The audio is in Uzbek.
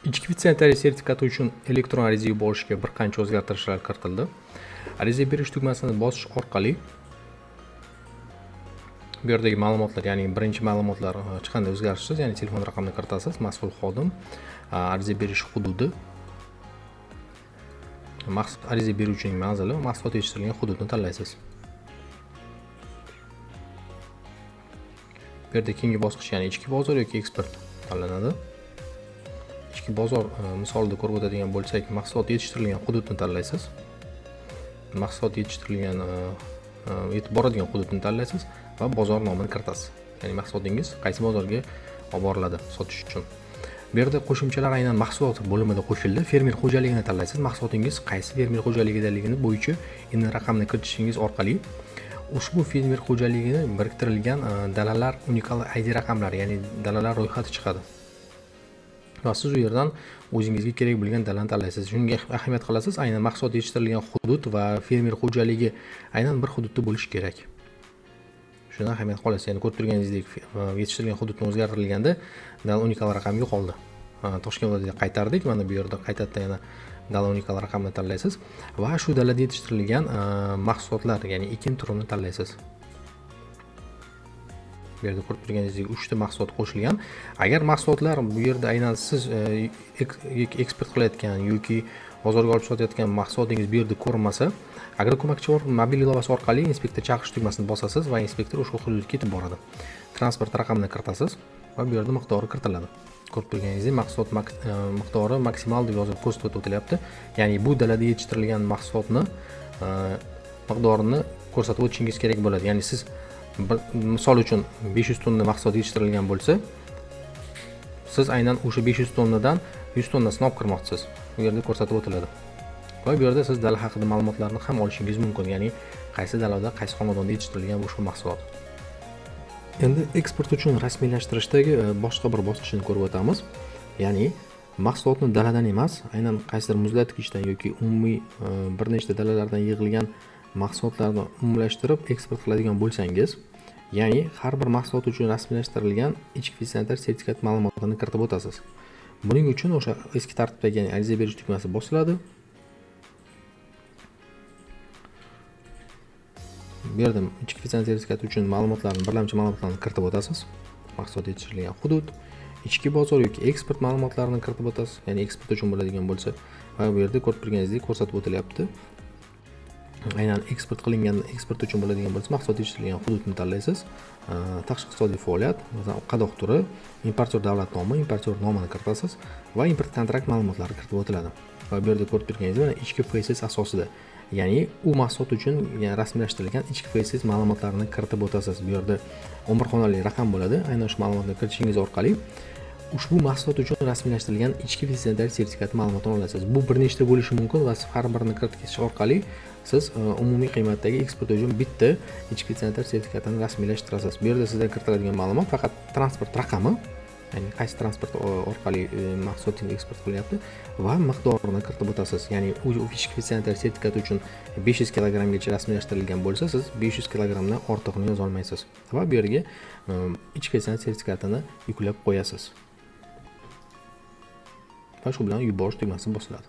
Ichki fitsanitariya sertifikati uchun elektron ariza yuborishga bir qancha o'zgartirishlar kiritildi. Ariza berish tugmasini bosish orqali bu yerdagi ma'lumotlar, ya'ni birinchi ma'lumotlar hech qanday o'zgarishsiz, ya'ni telefon raqamini kiritasiz, mas'ul xodim, ariza berish hududi, ariza beruvchining manzili va mahsulot yetishtirilgan hududni tanlaysiz. Bu yerda keyingi bosqich, ya'ni ichki bozor yoki eksport tanlanadi. Ichki bozor misolida ko'rib o'tadigan bo'lsak, mahsulot yetishtirilgan hududni tanlaysiz. Mahsulot yetishtirilgan yetib boradigan hududni tanlaysiz va bozor nomini kiritasiz. Ya'ni mahsulotingiz qaysi bozorga olib boriladi sotish uchun. Bu yerda qo'shimchalar aynan mahsulot bo'limida qo'shildi. Fermer xo'jaligini tanlaysiz. Mahsulotingiz qaysi fermer xo'jaligidaligini bo'yicha IN raqamini kiritishingiz orqali ushbu fermer xo'jaligini biriktirilgan dalalar unikal ID raqamlari, ya'ni dalalar ro'yxati chiqadi. Va siz u yerdan o'zingizga kerak bo'lgan dalani tanlaysiz. Shunga ahamiyat qilasiz, aynan mahsulot yetishtirilgan hudud va fermer xo'jaligi aynan bir hududda bo'lishi kerak. Shuna ahamiyat qilasiz. Ya'ni ko'rib turganingizdek, yetishtirilgan hududni o'zgartirilganda dala unikal raqam yo'qoldi. Toshkent viloyatiga qaytardik. Mana bu yerda qaytadan yana dala unikal raqamni tanlaysiz va shu dalada yetishtirilgan mahsulotlar, ya'ni ekin turini tanlaysiz. Bu yerda ko'rib turganingizdek 3 ta mahsulot qo'shilgan. Agar mahsulotlar bu yerda aynan siz eksport qilayotgan yoki bozorga olib sotayotgan mahsulotingiz bu yerda ko'rinmasa, agar ko'makchi organ mobil ilovasi orqali inspektor chaqirish tugmasini bosasiz va inspektor o'sha hududga yetib boradi. Transport raqamini kiritasiz va bu yerda miqdori kiritiladi. Ko'rib turganingizdek, mahsulot miqdori maksimal deb yozib ko'rsatib o'tilyapti. Ya'ni bu dalada yetishtirilgan mahsulotni miqdorini ko'rsatib o'tishingiz kerak bo'ladi. Ya'ni siz misol uchun 500 tonna mahsulot yetishtirilgan bo'lsa, siz aynan o'sha 500 tonnadan 100 tonnasini olib kirmoqchisiz. Bu yerda ko'rsatib o'tiladi. Va bu yerda siz dala haqida ma'lumotlarni ham olishingiz mumkin, ya'ni qaysi dalada, qaysi xonadonda yetishtirilgan ushbu mahsulot. Endi eksport uchun rasmiylashtirishdagi boshqa bir bosqichni ko'rib o'tamiz. Ya'ni mahsulotni daladan emas, aynan qaysidir muzlatgichdan yoki umumiy bir nechta dalalardan yig'ilgan mahsulotlarni umumlashtirib eksport qiladigan bo'lsangiz, ya'ni har bir mahsulot uchun rasmiylashtirilgan ichki fitsanitariya sertifikat ma'lumotlarini kiritib o'tasiz. Buning uchun o'sha eski tartibdagi ariza berish tugmasi bosiladi. Bu yerda ichki fitsanitariya sertifikati uchun ma'lumotlarni, birlamchi ma'lumotlarni kiritib o'tasiz. Mahsulot yetishtirilgan hudud, ichki bozor yoki eksport ma'lumotlarini kiritib o'tasiz. Ya'ni eksport uchun bo'ladigan bo'lsa, va bu yerda ko'rib turganingizdek ko'rsatib o'tilyapti. Aynan eksport qilingan, eksport uchun bo'ladigan bo'lsa, mahsulot yetishtirilgan hududni tanlaysiz. Tashqi iqtisodiy faoliyat, masalan, qadoq turi, importyor davlat nomi, importyor nomini kiritasiz va import kontrakt ma'lumotlari kiritib o'tiladi. Va bu yerda ko'rib turganingizdek, mana ichki FSS asosida, ya'ni u mahsulot uchun rasmiylashtirilgan ichki FSS ma'lumotlarini kiritib o'tasiz. Bu yerda 11 xonali raqam bo'ladi. Aynan shu ma'lumotni kiritishingiz orqali ushbu mahsulot uchun rasmiylashtirilgan ichki fitsanitariya sertifikati ma'lumotini olasiz. Bu bir nechta bo'lishi mumkin va har birini kiritish orqali siz umumiy qiymatdagi eksport uchun bitta ichki fitsanitariya sertifikatini rasmiylashtirasiz. Bu yerda sizdan kiritiladigan ma'lumot faqat transport raqami, ya'ni qaysi transport orqali mahsulotingiz eksport qilyapti va miqdorini kiritib o'tasiz. Ya'ni u ichki fitsanitariya sertifikati uchun 500 kilogramgacha rasmiylashtirilgan bo'lsa, siz 500 kilogramdan ortig'ini yoza olmaysiz va bu yerga ichki fitsanitariya sertifikatini yuklab qo'yasiz. Va shu bilan yuborish tugmasi bosiladi.